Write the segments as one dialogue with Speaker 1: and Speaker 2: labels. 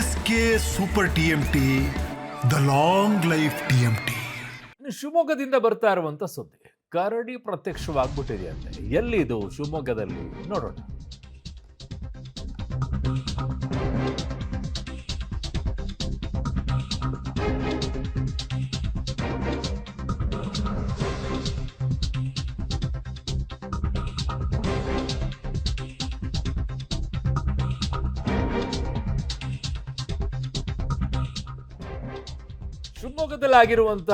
Speaker 1: SK super TMT, the long life TMT.
Speaker 2: ಶಿವಮೊಗ್ಗದಿಂದ ಬರ್ತಾ ಇರುವಂತ ಸುದ್ದಿ ಕರಡಿ ಪ್ರತ್ಯಕ್ಷವಾಗ್ಬಿಟ್ಟಿದೆಯಂತೆ. ಎಲ್ಲಿದು ಶಿವಮೊಗ್ಗದಲ್ಲಿ ನೋಡೋಣ. ಶಿವಮೊಗ್ಗದಲ್ಲಿ ಆಗಿರುವಂತ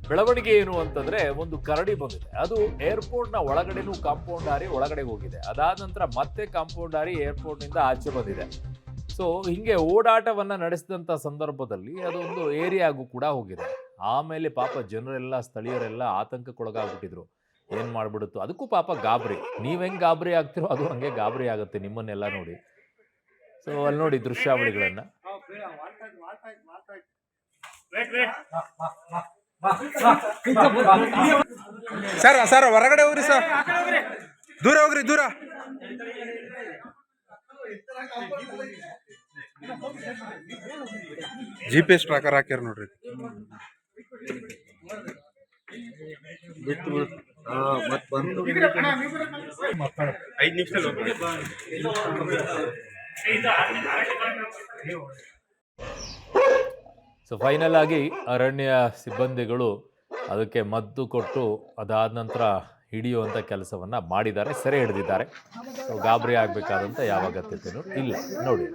Speaker 2: ಬೆಳವಣಿಗೆ ಏನು ಅಂತಂದ್ರೆ, ಒಂದು ಕರಡಿ ಬಂದಿದೆ. ಅದು ಏರ್ಪೋರ್ಟ್ ನ ಒಳಗಡೆನೂ ಕಾಂಪೌಂಡ್ ಹಾರಿ ಒಳಗಡೆ ಹೋಗಿದೆ. ಅದಾದ ನಂತರ ಮತ್ತೆ ಕಾಂಪೌಂಡ್ ಹಾರಿ ಏರ್ಪೋರ್ಟ್ ನಿಂದ ಆಚೆ ಬಂದಿದೆ. ಸೊ ಹಿಂಗೆ ಓಡಾಟವನ್ನ ನಡೆಸಿದಂತ ಸಂದರ್ಭದಲ್ಲಿ ಅದೊಂದು ಏರಿಯಾಗೂ ಕೂಡ ಹೋಗಿದೆ. ಆಮೇಲೆ ಪಾಪ ಜನರೆಲ್ಲ, ಸ್ಥಳೀಯರೆಲ್ಲ ಆತಂಕಕ್ಕೊಳಗಾಗ್ಬಿಟ್ಟಿದ್ರು. ಏನ್ ಮಾಡ್ಬಿಡುತ್ತೋ, ಅದಕ್ಕೂ ಪಾಪ ಗಾಬರಿ. ನೀವ್ ಹೆಂಗ್ ಗಾಬರಿ ಆಗ್ತಿರೋ ಅದು ಹಂಗೆ ಗಾಬರಿ ಆಗುತ್ತೆ ನಿಮ್ಮನ್ನೆಲ್ಲ ನೋಡಿ. ಸೊ ಅಲ್ಲಿ ನೋಡಿ ದೃಶ್ಯಾವಳಿಗಳನ್ನ.
Speaker 3: ಸರ್ ಹೊರಗಡೆ ಹೋಗ್ರಿ ಸರ್, ದೂರ ಹೋಗ್ರಿ, ದೂರ. GPS ಟ್ರ್ಯಾಕರ್ ಹಾಕ್ಯಾರ ನೋಡ್ರಿ.
Speaker 2: ಸೊ ಫೈನಲ್ ಆಗಿ ಅರಣ್ಯ ಸಿಬ್ಬಂದಿಗಳು ಅದಕ್ಕೆ ಮದ್ದು ಕೊಟ್ಟು ಅದಾದ ನಂತರ ಹಿಡಿಯುವಂಥ ಕೆಲಸವನ್ನ ಮಾಡಿದ್ದಾರೆ, ಸೆರೆ ಹಿಡಿದಿದ್ದಾರೆ. ಸೊ ಗಾಬರಿ ಆಗಬೇಕಾದಂಥ ಯಾವ ಅಗತ್ಯತೆಯೂ ಇಲ್ಲ. ನೋಡಿ,